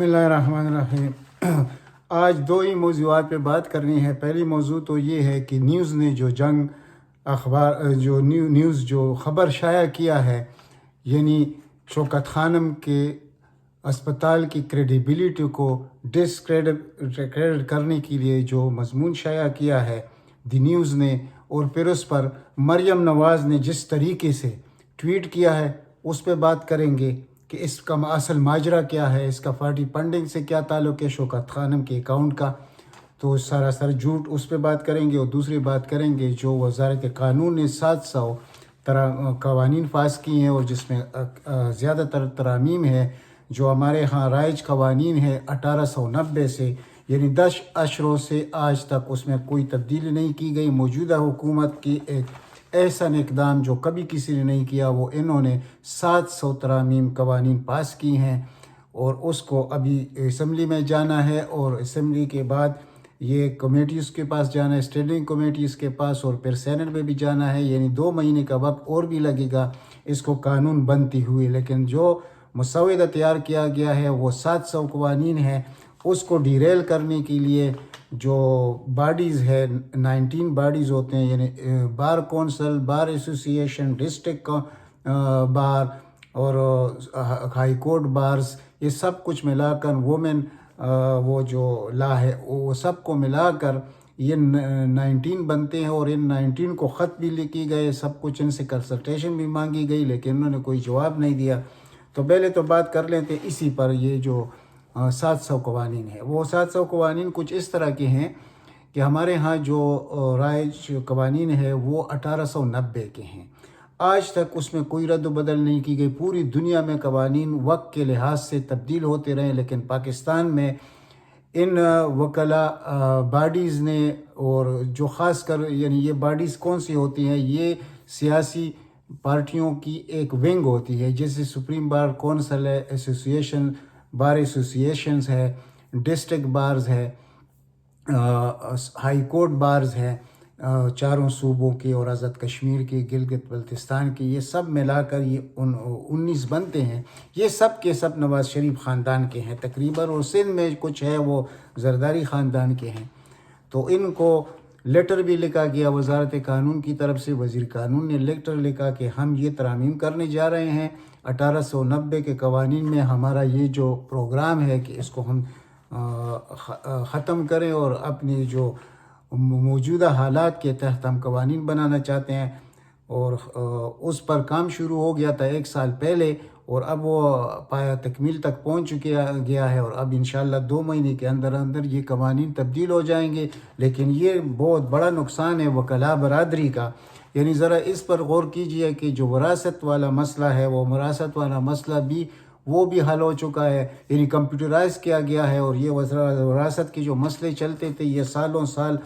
بسم اللہ الرحمن الرحیم۔ آج دو ہی موضوعات پہ بات کرنی ہے۔ پہلی موضوع تو یہ ہے کہ نیوز نے جو نیوز جو خبر شائع کیا ہے، یعنی شوکت خانم کے اسپتال کی کریڈیبلٹی کو ڈسکریڈٹ کرنے کے لیے جو مضمون شائع کیا ہے دی نیوز نے، اور پھر اس پر مریم نواز نے جس طریقے سے ٹویٹ کیا ہے اس پہ بات کریں گے کہ اس کا اصل ماجرا کیا ہے، اس کا پارٹی فنڈنگ سے کیا تعلق ہے شوکت خانم کے اکاؤنٹ کا، تو سراسر جھوٹ اس پہ بات کریں گے۔ اور دوسری بات کریں گے جو وزارت قانون نے 700 قوانین پاس کی ہیں، اور جس میں زیادہ تر ترامیم ہے جو ہمارے ہاں رائج قوانین ہے 1890 سے، یعنی 10 اشروں سے آج تک اس میں کوئی تبدیلی نہیں کی گئی۔ موجودہ حکومت کی ایک ایسا اقدام جو کبھی کسی نے نہیں کیا، وہ انہوں نے 700 ترامیم قوانین پاس کی ہیں، اور اس کو ابھی اسمبلی میں جانا ہے، اور اسمبلی کے بعد یہ کمیٹیز کے پاس جانا ہے، اسٹینڈنگ کمیٹیز کے پاس، اور پھر سینٹ میں بھی جانا ہے، یعنی 2 مہینے کا وقت اور بھی لگے گا اس کو قانون بنتی ہوئی۔ لیکن جو مسودہ تیار کیا گیا ہے وہ 700 قوانین ہے۔ اس کو ڈیریل کرنے کے لیے جو باڈیز ہے، 19 باڈیز ہوتے ہیں، یعنی bar council, bar association, district bar اور ہائی کورٹ بارز، یہ سب کچھ ملا کر وومن وہ جو لا ہے وہ سب کو ملا کر یہ 19 بنتے ہیں، اور ان 19 کو خط بھی لکھی گئے، سب کچھ ان سے کنسلٹیشن بھی مانگی گئی، لیکن انہوں نے کوئی جواب نہیں دیا۔ تو پہلے تو بات کر لیتے اسی پر۔ یہ جو 700 قوانین ہے، وہ 700 قوانین کچھ اس طرح کے ہیں کہ ہمارے ہاں جو رائج قوانین ہے وہ 1890 کے ہیں، آج تک اس میں کوئی رد و بدل نہیں کی گئی۔ پوری دنیا میں قوانین وقت کے لحاظ سے تبدیل ہوتے رہے، لیکن پاکستان میں ان وکلا باڈیز نے، اور جو خاص کر یعنی یہ باڈیز کون سی ہوتی ہیں، یہ سیاسی پارٹیوں کی ایک ونگ ہوتی ہے، جیسے سپریم بار کونسل ہے، ایسوسیشن بار ایسوسیشنز ہے، ڈسٹرکٹ بارز ہے، ہائی کورٹ بارز ہے، چاروں صوبوں کے اور آزاد کشمیر کے، گلگت بلتستان کے، یہ سب ملا کر یہ 19 بنتے ہیں۔ یہ سب کے سب نواز شریف خاندان کے ہیں تقریباً، اور سندھ میں کچھ ہے وہ زرداری خاندان کے ہیں۔ تو ان کو لیٹر بھی لکھا گیا وزارت قانون کی طرف سے، وزیر قانون نے لیٹر لکھا کہ ہم یہ ترامیم کرنے جا رہے ہیں 1890 کے قوانین میں، ہمارا یہ جو پروگرام ہے کہ اس کو ہم ختم کریں، اور اپنی جو موجودہ حالات کے تحت ہم قوانین بنانا چاہتے ہیں، اور اس پر کام شروع ہو گیا تھا 1 سال پہلے، اور اب وہ پایا تکمیل تک پہنچ گیا ہے، اور اب انشاءاللہ 2 مہینے کے اندر اندر یہ قوانین تبدیل ہو جائیں گے۔ لیکن یہ بہت بڑا نقصان ہے وکلاء برادری کا۔ یعنی ذرا اس پر غور کیجئے کہ جو وراثت والا مسئلہ ہے، وہ وراثت والا مسئلہ بھی وہ بھی حل ہو چکا ہے، یعنی کمپیوٹرائز کیا گیا ہے، اور یہ وراثت کے جو مسئلے چلتے تھے یہ سالوں سال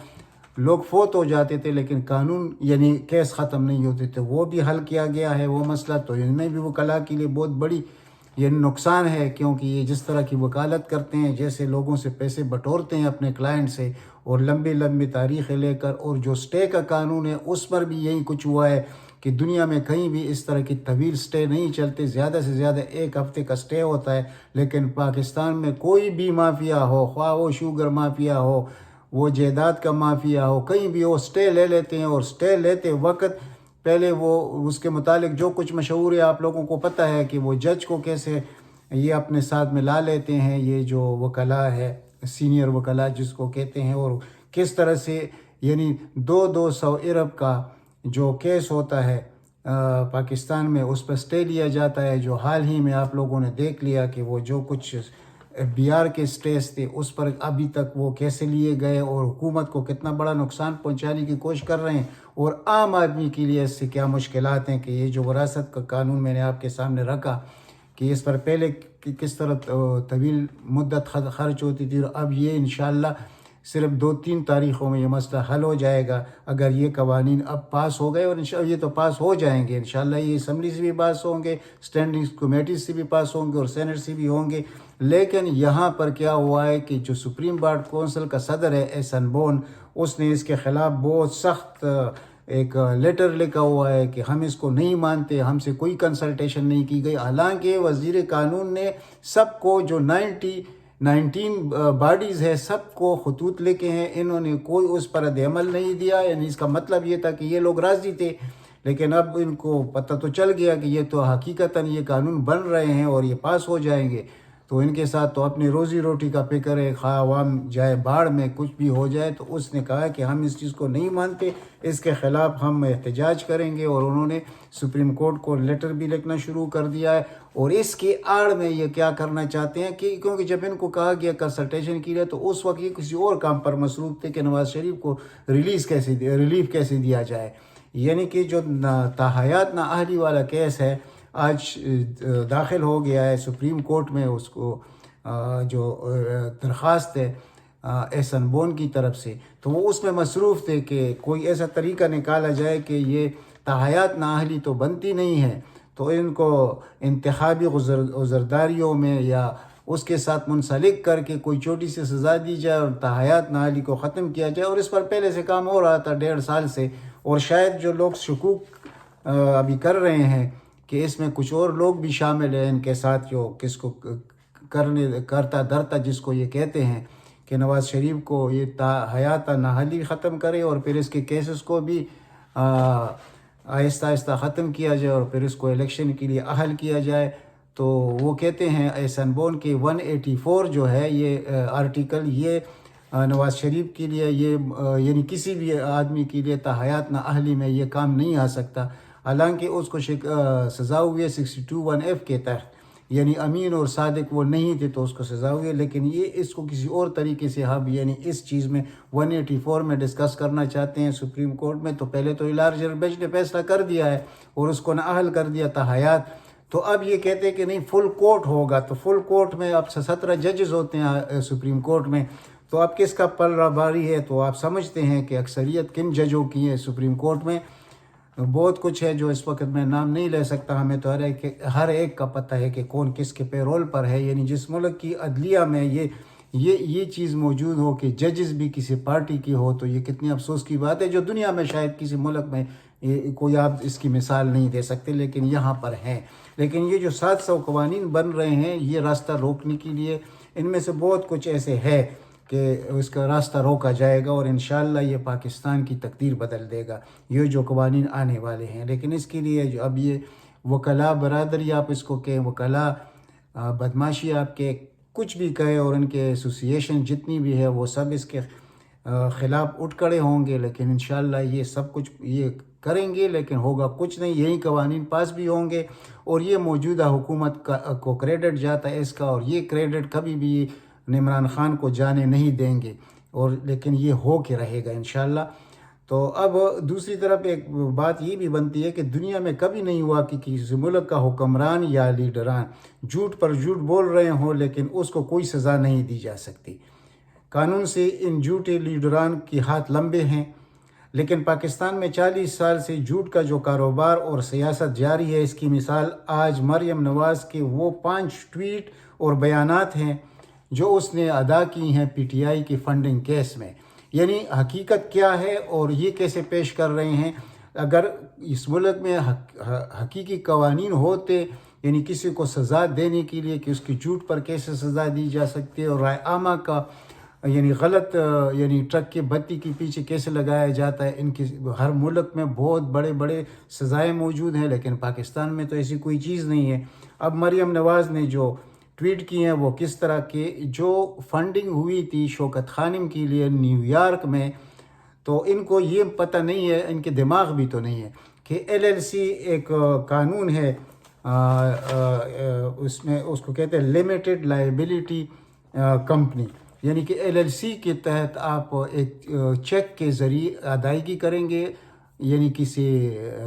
لوگ فوت ہو جاتے تھے، لیکن قانون یعنی کیس ختم نہیں ہوتے تھے، وہ بھی حل کیا گیا ہے وہ مسئلہ۔ تو ان میں بھی وکلاء کے لیے بہت بڑی یہ نقصان ہے، کیونکہ یہ جس طرح کی وکالت کرتے ہیں، جیسے لوگوں سے پیسے بٹورتے ہیں اپنے کلائنٹ سے، اور لمبی لمبی تاریخیں لے کر، اور جو سٹے کا قانون ہے اس پر بھی یہی کچھ ہوا ہے کہ دنیا میں کہیں بھی اس طرح کی طویل سٹے نہیں چلتے، زیادہ سے زیادہ 1 ہفتے کا سٹے ہوتا ہے۔ لیکن پاکستان میں کوئی بھی مافیا ہو، خواہ وہ شوگر مافیا ہو، وہ جائیداد کا مافیا ہو، کہیں بھی وہ سٹے لے لیتے ہیں، اور سٹے لیتے وقت پہلے وہ اس کے متعلق جو کچھ مشہور ہے آپ لوگوں کو پتہ ہے کہ وہ جج کو کیسے یہ اپنے ساتھ ملا لیتے ہیں، یہ جو وکلاء ہے، سینئر وکلاء جس کو کہتے ہیں، اور کس طرح سے یعنی 200 ارب کا جو کیس ہوتا ہے پاکستان میں، اس پر سٹے لیا جاتا ہے، جو حال ہی میں آپ لوگوں نے دیکھ لیا کہ وہ جو کچھ بہار کے سٹیز تھے اس پر ابھی تک وہ کیسے لیے گئے، اور حکومت کو کتنا بڑا نقصان پہنچانے کی کوشش کر رہے ہیں، اور عام آدمی کے لیے اس سے کیا مشکلات ہیں کہ یہ جو وراثت کا قانون میں نے آپ کے سامنے رکھا کہ اس پر پہلے کس طرح طویل مدت خرچ ہوتی تھی، اور اب یہ انشاءاللہ صرف 2-3 تاریخوں میں یہ مسئلہ حل ہو جائے گا اگر یہ قوانین اب پاس ہو گئے، اور انشاءاللہ یہ تو پاس ہو جائیں گے انشاءاللہ، یہ اسمبلی سے بھی پاس ہوں گے، اسٹینڈنگ کمیٹیز سے بھی پاس ہوں گے، اور سینٹ سے بھی ہوں گے۔ لیکن یہاں پر کیا ہوا ہے کہ جو سپریم بار کونسل کا صدر ہے احسن بون، اس نے اس کے خلاف بہت سخت ایک لیٹر لکھا ہوا ہے کہ ہم اس کو نہیں مانتے، ہم سے کوئی کنسلٹیشن نہیں کی گئی، حالانکہ وزیر قانون نے سب کو جو 19 باڈیز ہے، سب کو خطوط لکھے ہیں، انہوں نے کوئی اس پر رد عمل نہیں دیا. یعنی اس کا مطلب یہ تھا کہ یہ لوگ راضی تھے، لیکن اب ان کو پتہ تو چل گیا کہ یہ تو حقیقتاً یہ قانون بن رہے ہیں اور یہ پاس ہو جائیں گے، تو ان کے ساتھ تو اپنی روزی روٹی کا فکر ہے، خواہ عوام جائے باڑ میں کچھ بھی ہو جائے. تو اس نے کہا کہ ہم اس چیز کو نہیں مانتے، اس کے خلاف ہم احتجاج کریں گے، اور انہوں نے سپریم کورٹ کو لیٹر بھی لکھنا شروع کر دیا ہے. اور اس کے آڑ میں یہ کیا کرنا چاہتے ہیں کہ کیونکہ جب ان کو کہا گیا کنسلٹیشن کی ہے تو اس وقت یہ کسی اور کام پر مصروف تھے کہ نواز شریف کو ریلیف کیسے دیا جائے. یعنی کہ جو تاحیات نااہلی والا کیس ہے آج داخل ہو گیا ہے سپریم کورٹ میں، اس کو جو درخواست ہے احسن بون کی طرف سے، تو وہ اس میں مصروف تھے کہ کوئی ایسا طریقہ نکالا جائے کہ یہ تاحیات نااہلی تو بنتی نہیں ہے، تو ان کو انتخابی عذرداریوں میں یا اس کے ساتھ منسلک کر کے کوئی چھوٹی سی سزا دی جائے اور تاحیات نااہلی کو ختم کیا جائے. اور اس پر پہلے سے کام ہو رہا تھا 1.5 سال سے، اور شاید جو لوگ شکوک ابھی کر رہے ہیں کہ اس میں کچھ اور لوگ بھی شامل ہیں ان کے ساتھ، جو کس کو کرتا درتا جس کو یہ کہتے ہیں کہ نواز شریف کو یہ تاحیات نااہلی ختم کرے اور پھر اس کے کیسز کو بھی آہستہ آہستہ ختم کیا جائے اور پھر اس کو الیکشن کے لیے اہل کیا جائے. تو وہ کہتے ہیں احسن بون کے 184 جو ہے یہ آرٹیکل، یہ نواز شریف کے لیے یہ یعنی کسی بھی آدمی کے لیے تاحیات نااہلی میں یہ کام نہیں آ سکتا. حالانکہ اس کو سزا ہوئی ہے 62(1)(f) کے تحت، یعنی امین اور صادق وہ نہیں تھے تو اس کو سزا ہوئی ہے. لیکن یہ اس کو کسی اور طریقے سے ہم یعنی اس چیز میں 184 میں ڈسکس کرنا چاہتے ہیں سپریم کورٹ میں. تو پہلے تو لارجر بینچ نے فیصلہ کر دیا ہے اور اس کو نااہل کر دیا تاحیات. تو اب یہ کہتے ہیں کہ نہیں فل کورٹ ہوگا، تو فل کورٹ میں اب 17 ججز ہوتے ہیں سپریم کورٹ میں، تو اب کس کا پلڑا باری ہے. تو آپ سمجھتے ہیں کہ اکثریت کن ججوں کی ہے سپریم کورٹ میں. بہت کچھ ہے جو اس وقت میں نام نہیں لے سکتا، ہمیں تو ہر ایک کا پتہ ہے کہ کون کس کے پیرول پر ہے. یعنی جس ملک کی عدلیہ میں یہ چیز موجود ہو کہ ججز بھی کسی پارٹی کی ہو، تو یہ کتنی افسوس کی بات ہے، جو دنیا میں شاید کسی ملک میں کوئی آپ اس کی مثال نہیں دے سکتے، لیکن یہاں پر ہیں. لیکن یہ جو 700 قوانین بن رہے ہیں یہ راستہ روکنے کے لیے، ان میں سے بہت کچھ ایسے ہے کہ اس کا راستہ روکا جائے گا اور انشاءاللہ یہ پاکستان کی تقدیر بدل دے گا یہ جو قوانین آنے والے ہیں. لیکن اس کے لیے جو اب یہ وکلاء برادری آپ اس کو کہیں، وکلاء بدماشی آپ کے کچھ بھی کہے، اور ان کے ایسوسییشن جتنی بھی ہے وہ سب اس کے خلاف اٹھ کھڑے ہوں گے. لیکن انشاءاللہ یہ سب کچھ یہ کریں گے لیکن ہوگا کچھ نہیں. یہی قوانین پاس بھی ہوں گے اور یہ موجودہ حکومت کو کریڈٹ جاتا ہے اس کا، اور یہ کریڈٹ کبھی بھی عمران خان کو جانے نہیں دیں گے، اور لیکن یہ ہو کے رہے گا انشاءاللہ. تو اب دوسری طرف ایک بات یہ بھی بنتی ہے کہ دنیا میں کبھی نہیں ہوا کہ کسی ملک کا حکمران یا لیڈران جھوٹ پر جھوٹ بول رہے ہوں لیکن اس کو کوئی سزا نہیں دی جا سکتی. قانون سے ان جھوٹے لیڈران کے ہاتھ لمبے ہیں، لیکن پاکستان میں 40 سال سے جھوٹ کا جو کاروبار اور سیاست جاری ہے، اس کی مثال آج مریم نواز کے وہ 5 ٹویٹ اور بیانات ہیں جو اس نے ادا کی ہیں پی ٹی آئی کی فنڈنگ کیس میں. یعنی حقیقت کیا ہے اور یہ کیسے پیش کر رہے ہیں. اگر اس ملک میں حقیقی قوانین ہوتے، یعنی کسی کو سزا دینے کے لیے کہ اس کی جھوٹ پر کیسے سزا دی جا سکتی ہے، اور رائے عامہ کا یعنی غلط یعنی ٹرک کے بتی کے پیچھے کیسے لگایا جاتا ہے، ان کی ہر ملک میں بہت بڑے بڑے سزائیں موجود ہیں، لیکن پاکستان میں تو ایسی کوئی چیز نہیں ہے. اب مریم نواز نے جو ٹویٹ کی ہیں وہ کس طرح کے، جو فنڈنگ ہوئی تھی شوکت خانم کے لیے نیو یارک میں، تو ان کو یہ پتہ نہیں ہے، ان کے دماغ بھی تو نہیں ہے کہ LLC ایک قانون ہے، اس میں اس کو کہتے ہیں لمیٹڈ لائبلٹی کمپنی. یعنی کہ LLC کے تحت آپ ایک چیک کے ذریعے ادائیگی کریں گے، یعنی کسی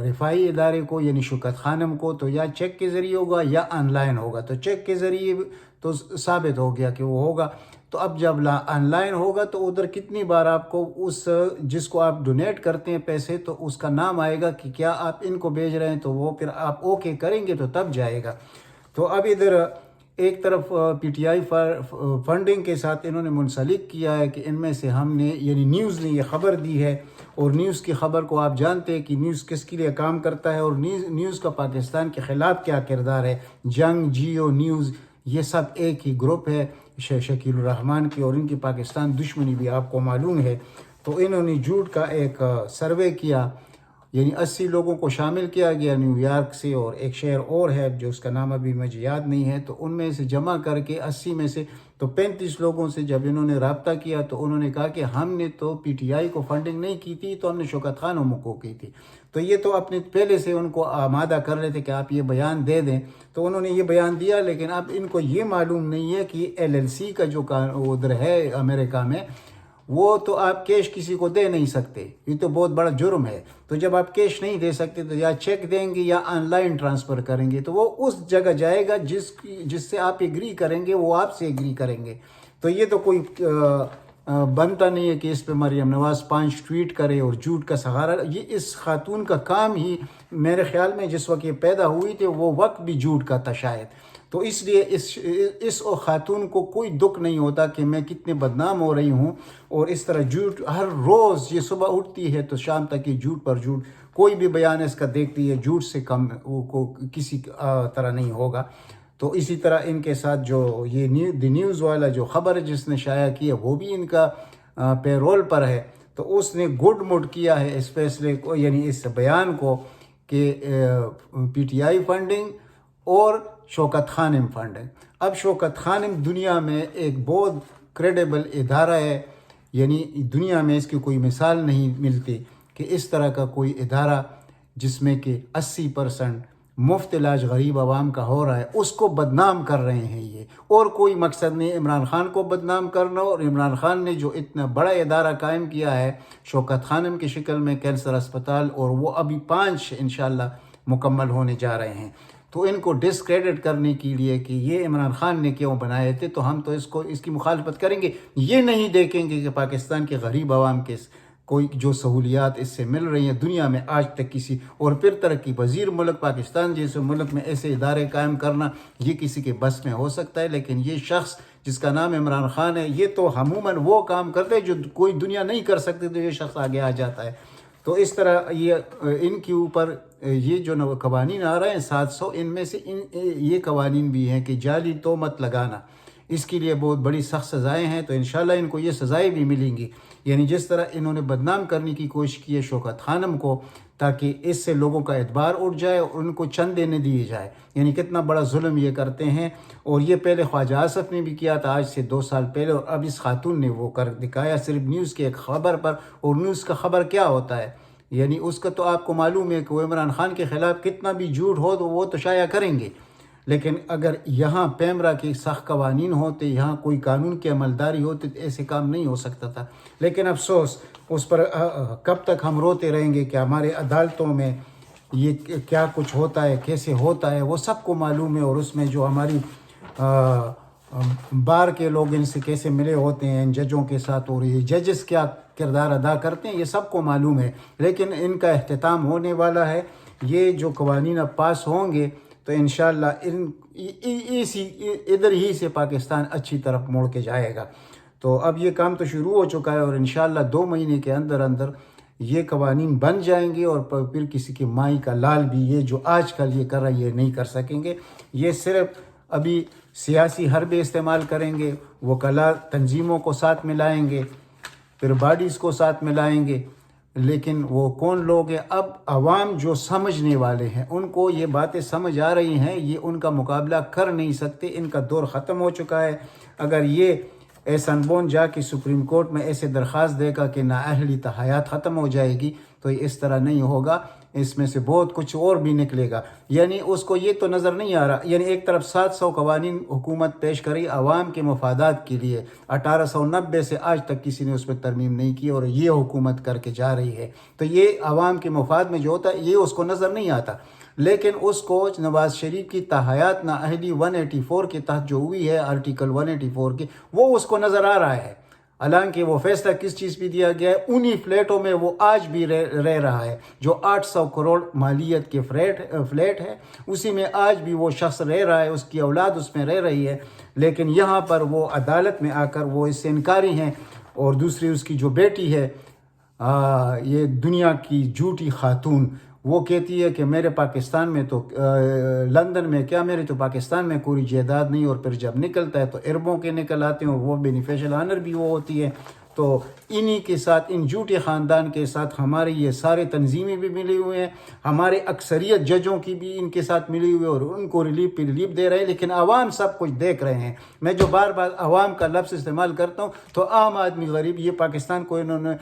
رفائی ادارے کو یعنی شوکت خانم کو، تو یا چیک کے ذریعے ہوگا یا آن لائن ہوگا. تو چیک کے ذریعے تو ثابت ہو گیا کہ وہ ہوگا. تو اب جب آن لائن ہوگا تو ادھر کتنی بار آپ کو اس جس کو آپ ڈونیٹ کرتے ہیں پیسے، تو اس کا نام آئے گا کہ کیا آپ ان کو بھیج رہے ہیں، تو وہ پھر آپ اوکے کریں گے تو تب جائے گا. تو اب ادھر ایک طرف پی ٹی آئی فنڈنگ کے ساتھ انہوں نے منسلک کیا ہے کہ ان میں سے ہم نے یعنی نیوز نے یہ خبر دی ہے، اور نیوز کی خبر کو آپ جانتے ہیں کہ نیوز کس کے لیے کام کرتا ہے، اور نیوز کا پاکستان کے خلاف کیا کردار ہے. جنگ، جیو نیوز، یہ سب ایک ہی گروپ ہے شکیل الرحمان کی، اور ان کی پاکستان دشمنی بھی آپ کو معلوم ہے۔ تو انہوں نے جھوٹ کا ایک سروے کیا، یعنی 80 لوگوں کو شامل کیا گیا نیو یارک سے، اور ایک شہر اور ہے جو اس کا نام ابھی مجھے یاد نہیں ہے، تو ان میں سے جمع کر کے 80 میں سے تو 35 لوگوں سے جب انہوں نے رابطہ کیا تو انہوں نے کہا کہ ہم نے تو پی ٹی آئی کو فنڈنگ نہیں کی تھی، تو ہم نے شوکت خانم کو کی تھی۔ تو یہ تو اپنے پہلے سے ان کو آمادہ کر رہے تھے کہ آپ یہ بیان دے دیں، تو انہوں نے یہ بیان دیا، لیکن اب ان کو یہ معلوم نہیں ہے کہ LLC کا جو ادھر ہے امریکہ میں، وہ تو آپ کیش کسی کو دے نہیں سکتے، یہ تو بہت بڑا جرم ہے۔ تو جب آپ کیش نہیں دے سکتے تو یا چیک دیں گے یا آن لائن ٹرانسفر کریں گے، تو وہ اس جگہ جائے گا جس سے آپ ایگری کریں گے، وہ آپ سے ایگری کریں گے۔ تو یہ تو کوئی بنتا نہیں ہے کہ اس پہ مریم نواز 5 ٹویٹ کرے اور جھوٹ کا سہارا۔ یہ اس خاتون کا کام ہی میرے خیال میں جس وقت یہ پیدا ہوئی تھی وہ وقت بھی جھوٹ کا تھا شاید، تو اس لیے اس خاتون کو کوئی دکھ نہیں ہوتا کہ میں کتنے بدنام ہو رہی ہوں، اور اس طرح جھوٹ ہر روز یہ صبح اٹھتی ہے تو شام تک یہ جھوٹ پر جھوٹ، کوئی بھی بیان اس کا دیکھتی ہے جھوٹ سے کم کو کسی طرح نہیں ہوگا۔ تو اسی طرح ان کے ساتھ جو یہ دی نیوز والا جو خبر ہے جس نے شائع کی ہے وہ بھی ان کا پے رول پر ہے، تو اس نے گڈ مڈ کیا ہے اس فیصلے کو، یعنی اس بیان کو، کہ پی ٹی آئی فنڈنگ اور شوکت خانم فنڈنگ۔ اب شوکت خانم دنیا میں ایک بہت کریڈیبل ادارہ ہے، یعنی دنیا میں اس کی کوئی مثال نہیں ملتی کہ اس طرح کا کوئی ادارہ جس میں کہ 80% مفت علاج غریب عوام کا ہو رہا ہے، اس کو بدنام کر رہے ہیں یہ، اور کوئی مقصد نہیں عمران خان کو بدنام کرنا، اور عمران خان نے جو اتنا بڑا ادارہ قائم کیا ہے شوکت خانم کی شکل میں کینسر اسپتال، اور وہ ابھی 5 انشاءاللہ مکمل ہونے جا رہے ہیں، تو ان کو ڈسکریڈٹ کرنے کے لیے کہ یہ عمران خان نے کیوں بنائے تھے، تو ہم تو اس کی مخالفت کریں گے، یہ نہیں دیکھیں گے کہ پاکستان کے غریب عوام کے کوئی جو سہولیات اس سے مل رہی ہیں دنیا میں آج تک کسی، اور پھر ترقی پذیر ملک پاکستان جیسے ملک میں ایسے ادارے قائم کرنا یہ کسی کے بس میں ہو سکتا ہے، لیکن یہ شخص جس کا نام عمران خان ہے یہ تو عموماً وہ کام کرتے ہیں جو کوئی دنیا نہیں کر سکتے، تو یہ شخص آگے آ جاتا ہے۔ تو اس طرح یہ ان کے اوپر یہ جو قوانین آ رہے ہیں 700، ان میں سے یہ قوانین بھی ہیں کہ جعلی تہمت لگانا، اس کے لیے بہت بڑی سخت سزائیں ہیں، تو انشاءاللہ ان کو یہ سزائیں بھی ملیں گی۔ یعنی جس طرح انہوں نے بدنام کرنے کی کوشش کی ہے شوکت خانم کو تاکہ اس سے لوگوں کا اعتبار اٹھ جائے اور ان کو چندے نہ دیے جائے، یعنی کتنا بڑا ظلم یہ کرتے ہیں، اور یہ پہلے خواجہ آصف نے بھی کیا تھا آج سے 2 سال پہلے، اور اب اس خاتون نے وہ کر دکھایا صرف نیوز کے ایک خبر پر، اور نیوز کا خبر کیا ہوتا ہے، یعنی اس کا تو آپ کو معلوم ہے کہ وہ عمران خان کے خلاف کتنا بھی جھوٹ ہو تو وہ تو شائع کریں گے، لیکن اگر یہاں پیمرا کے سخت قوانین ہوتے، یہاں کوئی قانون کی عملداری ہوتی تو ایسے کام نہیں ہو سکتا تھا۔ لیکن افسوس اس پر کب تک ہم روتے رہیں گے کہ ہمارے عدالتوں میں یہ کیا کچھ ہوتا ہے، کیسے ہوتا ہے، وہ سب کو معلوم ہے، اور اس میں جو ہماری بار کے لوگ ان سے کیسے ملے ہوتے ہیں ان ججوں کے ساتھ، اور یہ ججز کیا کردار ادا کرتے ہیں یہ سب کو معلوم ہے، لیکن ان کا اختتام ہونے والا ہے۔ یہ جو قوانین اب پاس ہوں گے تو انشاءاللہ ادھر ہی سے پاکستان اچھی طرف موڑ کے جائے گا۔ تو اب یہ کام تو شروع ہو چکا ہے، اور انشاءاللہ 2 مہینے کے اندر اندر یہ قوانین بن جائیں گے، اور پھر کسی کی مائی کا لال بھی یہ جو آج کل یہ کر رہا ہے یہ نہیں کر سکیں گے۔ یہ صرف ابھی سیاسی حربے استعمال کریں گے، وکلاء تنظیموں کو ساتھ ملائیں گے، پھر باڈیز کو ساتھ ملائیں گے، لیکن وہ کون لوگ ہیں؟ اب عوام جو سمجھنے والے ہیں ان کو یہ باتیں سمجھ آ رہی ہیں، یہ ان کا مقابلہ کر نہیں سکتے، ان کا دور ختم ہو چکا ہے۔ اگر یہ احسان بون جا کے سپریم کورٹ میں ایسے درخواست دے گا کہ نااہلی حیات ختم ہو جائے گی تو یہ اس طرح نہیں ہوگا، اس میں سے بہت کچھ اور بھی نکلے گا۔ یعنی اس کو یہ تو نظر نہیں آ رہا، یعنی ایک طرف 700 قوانین حکومت پیش کری عوام کے مفادات کے لیے، 1890 سے آج تک کسی نے اس پہ ترمیم نہیں کی، اور یہ حکومت کر کے جا رہی ہے، تو یہ عوام کے مفاد میں جو ہوتا ہے یہ اس کو نظر نہیں آتا، لیکن اس کو نواز شریف کی تحایات نااہلی 184 کے تحت جو ہوئی ہے، آرٹیکل 184 کی، وہ اس کو نظر آ رہا ہے، حالانکہ وہ فیصلہ کس چیز پہ دیا گیا ہے، انہی فلیٹوں میں وہ آج بھی رہ رہا ہے جو 800 کروڑ مالیت کے فلیٹ ہے، اسی میں آج بھی وہ شخص رہ رہا ہے، اس کی اولاد اس میں رہ رہی ہے، لیکن یہاں پر وہ عدالت میں آ کر وہ اس سے انکاری ہیں، اور دوسری اس کی جو بیٹی ہے یہ دنیا کی جھوٹی خاتون، وہ کہتی ہے کہ میرے پاکستان میں تو لندن میں کیا، میرے تو پاکستان میں کوئی جائیداد نہیں، اور پھر جب نکلتا ہے تو عربوں کے نکل آتے ہیں، اور وہ بینیفیشل آنر بھی وہ ہوتی ہے۔ تو انہی کے ساتھ، ان جھوٹے خاندان کے ساتھ ہمارے یہ سارے تنظیمیں بھی ملی ہوئے ہیں، ہمارے اکثریت ججوں کی بھی ان کے ساتھ ملی ہوئی ہے، اور ان کو ریلیف پہ ریلیف دے رہے ہیں، لیکن عوام سب کچھ دیکھ رہے ہیں۔ میں جو بار بار عوام کا لفظ استعمال کرتا ہوں تو عام آدمی غریب، یہ پاکستان کو انہوں نے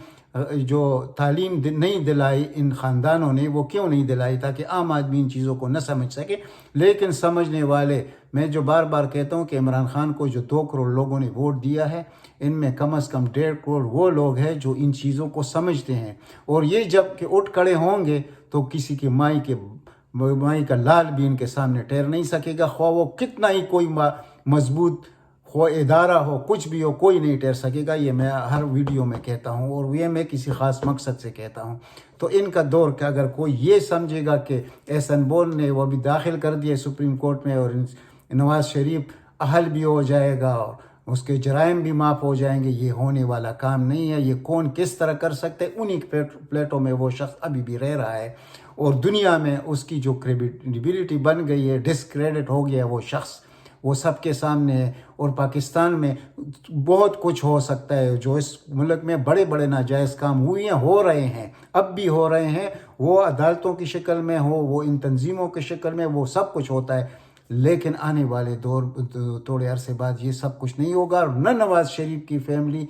جو تعلیم نہیں دلائی ان خاندانوں نے، وہ کیوں نہیں دلائی؟ تاکہ عام آدمی ان چیزوں کو نہ سمجھ سکے۔ لیکن سمجھنے والے، میں جو بار بار کہتا ہوں کہ عمران خان کو جو 2 کروڑ لوگوں نے ووٹ دیا ہے، ان میں کم از کم 1.5 کروڑ وہ لوگ ہیں جو ان چیزوں کو سمجھتے ہیں، اور یہ جب کہ اٹھ کھڑے ہوں گے تو کسی کی مائی کا لال بھی ان کے سامنے ٹھہر نہیں سکے گا، خواہ وہ کتنا ہی کوئی مضبوط خواہ ادارہ ہو، کچھ بھی ہو، کوئی نہیں ٹھہر سکے گا۔ یہ میں ہر ویڈیو میں کہتا ہوں، اور یہ میں کسی خاص مقصد سے کہتا ہوں۔ تو ان کا دور کہ اگر کوئی یہ سمجھے گا کہ احسن بول نے وہ بھی داخل کر دیا سپریم کورٹ میں، اور نواز شریف اہل بھی ہو جائے گا اور اس کے جرائم بھی معاف ہو جائیں گے، یہ ہونے والا کام نہیں ہے۔ یہ کون کس طرح کر سکتے؟ انہی پلیٹوں میں وہ شخص ابھی بھی رہ رہا ہے، اور دنیا میں اس کی جو کریڈیبلٹی بن گئی ہے، ڈسکریڈٹ ہو گیا ہے وہ شخص، وہ سب کے سامنے ہے۔ اور پاکستان میں بہت کچھ ہو سکتا ہے، جو اس ملک میں بڑے بڑے ناجائز کام ہوئے ہیں، ہو رہے ہیں، اب بھی ہو رہے ہیں، وہ عدالتوں کی شکل میں ہو، وہ ان تنظیموں کی شکل میں، وہ سب کچھ ہوتا ہے۔ لیکن آنے والے دور تھوڑے عرصے بعد یہ سب کچھ نہیں ہوگا، اور نہ نواز شریف کی فیملی،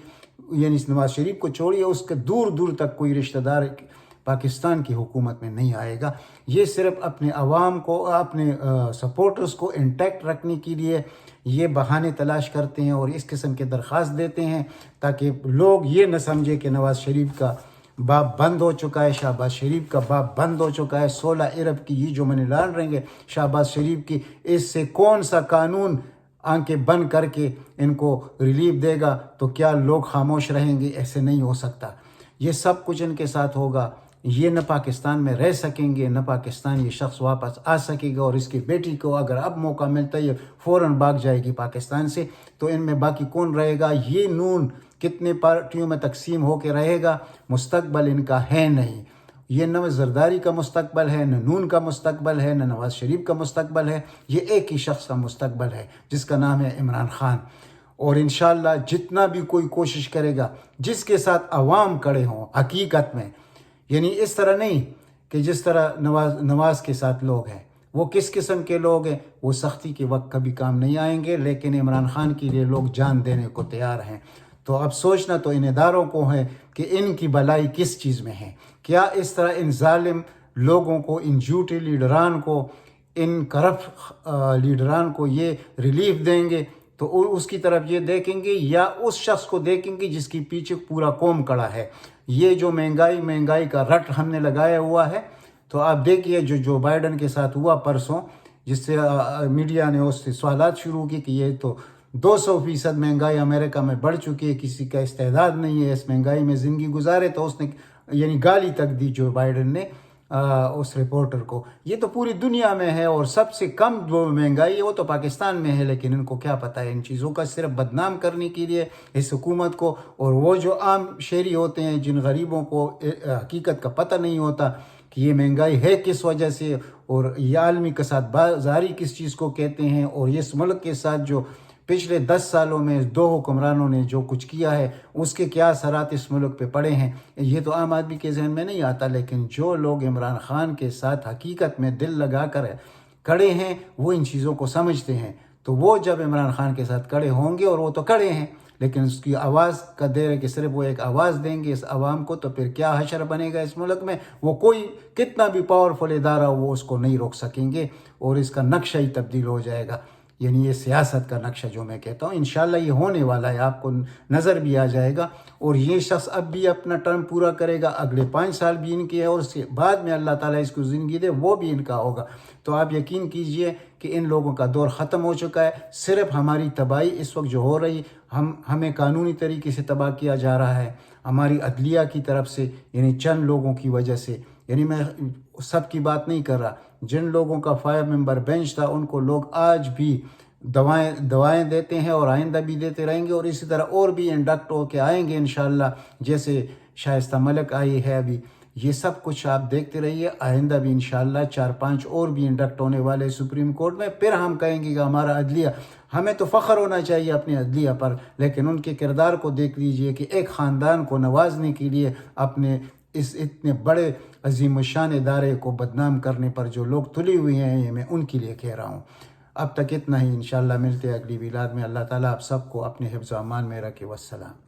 یعنی نواز شریف کو چھوڑیے، اس کے دور دور تک کوئی رشتہ دار پاکستان کی حکومت میں نہیں آئے گا۔ یہ صرف اپنے عوام کو، اپنے سپورٹرز کو انٹیکٹ رکھنے کے لیے یہ بہانے تلاش کرتے ہیں اور اس قسم کے درخواست دیتے ہیں، تاکہ لوگ یہ نہ سمجھے کہ نواز شریف کا باپ بند ہو چکا ہے، شہباز شریف کا باپ بند ہو چکا ہے۔ 16 ارب کی یہ جو منی لانڈرنگ ہے شہباز شریف کی، اس سے کون سا قانون آنکھیں بند کر کے ان کو ریلیف دے گا؟ تو کیا لوگ خاموش رہیں گے؟ ایسے نہیں ہو سکتا۔ یہ سب کچھ ان کے ساتھ ہوگا، یہ نہ پاکستان میں رہ سکیں گے، نہ پاکستان یہ شخص واپس آ سکے گا، اور اس کی بیٹی کو اگر اب موقع ملتا ہے یہ فوراً بھاگ جائے گی پاکستان سے، تو ان میں باقی کون رہے گا؟ یہ نون کتنے پارٹیوں میں تقسیم ہو کے رہے گا؟ مستقبل ان کا ہے نہیں۔ یہ نہ زرداری کا مستقبل ہے، نہ نون کا مستقبل ہے، نہ نواز شریف کا مستقبل ہے، یہ ایک ہی شخص کا مستقبل ہے جس کا نام ہے عمران خان۔ اور انشاءاللہ جتنا بھی کوئی کوشش کرے گا، جس کے ساتھ عوام کھڑے ہوں حقیقت میں، یعنی اس طرح نہیں کہ جس طرح نواز کے ساتھ لوگ ہیں، وہ کس قسم کے لوگ ہیں، وہ سختی کے وقت کبھی کام نہیں آئیں گے، لیکن عمران خان کے لیے لوگ جان دینے کو تیار ہیں۔ تو اب سوچنا تو ان اداروں کو ہے کہ ان کی بھلائی کس چیز میں ہے۔ کیا اس طرح ان ظالم لوگوں کو، ان جھوٹے لیڈران کو، ان کرپٹ لیڈران کو یہ ریلیف دیں گے تو اس کی طرف یہ دیکھیں گے، یا اس شخص کو دیکھیں گے جس کی پیچھے پورا قوم کھڑا ہے؟ یہ جو مہنگائی کا رٹ ہم نے لگایا ہوا ہے، تو آپ دیکھیے جو بائیڈن کے ساتھ ہوا پرسوں، جس سے میڈیا نے اس سے سوالات شروع کی کہ یہ تو 200% مہنگائی امریکہ میں بڑھ چکی ہے، کسی کا استعداد نہیں ہے اس مہنگائی میں زندگی گزارے، تو اس نے یعنی گالی تک دی جو بائیڈن نے اس رپورٹر کو۔ یہ تو پوری دنیا میں ہے، اور سب سے کم جو مہنگائی ہے وہ تو پاکستان میں ہے، لیکن ان کو کیا پتہ ہے ان چیزوں کا، صرف بدنام کرنے کے لیے اس حکومت کو۔ اور وہ جو عام شہری ہوتے ہیں، جن غریبوں کو حقیقت کا پتہ نہیں ہوتا کہ یہ مہنگائی ہے کس وجہ سے، اور یہ عالمی کے ساتھ بازاری کس چیز کو کہتے ہیں، اور اس ملک کے ساتھ جو پچھلے 10 سالوں میں 2 حکمرانوں نے جو کچھ کیا ہے، اس کے کیا اثرات اس ملک پہ پڑے ہیں، یہ تو عام آدمی کے ذہن میں نہیں آتا۔ لیکن جو لوگ عمران خان کے ساتھ حقیقت میں دل لگا کر کھڑے ہیں، وہ ان چیزوں کو سمجھتے ہیں۔ تو وہ جب عمران خان کے ساتھ کھڑے ہوں گے، اور وہ تو کھڑے ہیں، لیکن اس کی آواز کا دیر ہے کہ صرف وہ ایک آواز دیں گے اس عوام کو، تو پھر کیا حشر بنے گا اس ملک میں؟ وہ کوئی کتنا بھی پاورفل ادارہ ہو، وہ اس کو نہیں روک سکیں گے، اور اس کا نقشہ ہی تبدیل ہو جائے گا۔ یعنی یہ سیاست کا نقشہ جو میں کہتا ہوں، انشاءاللہ یہ ہونے والا ہے، آپ کو نظر بھی آ جائے گا۔ اور یہ شخص اب بھی اپنا ٹرم پورا کرے گا، اگلے 5 سال بھی ان کے ہے، اور اس کے بعد میں اللہ تعالیٰ اس کو زندگی دے وہ بھی ان کا ہوگا۔ تو آپ یقین کیجئے کہ ان لوگوں کا دور ختم ہو چکا ہے۔ صرف ہماری تباہی اس وقت جو ہو رہی، ہمیں قانونی طریقے سے تباہ کیا جا رہا ہے، ہماری عدلیہ کی طرف سے، یعنی چند لوگوں کی وجہ سے۔ یعنی میں سب کی بات نہیں کر رہا، جن لوگوں کا 5 ممبر بینچ تھا، ان کو لوگ آج بھی دوائیں دیتے ہیں، اور آئندہ بھی دیتے رہیں گے، اور اسی طرح اور بھی انڈکٹ ہو کے آئیں گے انشاءاللہ، جیسے شائستہ ملک آئی ہے ابھی، یہ سب کچھ آپ دیکھتے رہیے. آئندہ بھی انشاءاللہ 4-5 اور بھی انڈکٹ ہونے والے سپریم کورٹ میں. پھر ہم کہیں گے کہ ہمارا عدلیہ، ہمیں تو فخر ہونا چاہیے اپنے عدلیہ پر، لیکن ان کے کردار کو دیکھ لیجئے کہ ایک خاندان کو نوازنے کے لیے اپنے اس اتنے بڑے عظیم الشان ادارے کو بدنام کرنے پر جو لوگ تلے ہوئے ہیں، یہ میں ان کے لیے کہہ رہا ہوں. اب تک اتنا ہی. انشاءاللہ ملتے ہیں اگلی میلاد میں. اللہ تعالیٰ آپ سب کو اپنے حفظ و امان میں رکھے. والسلام.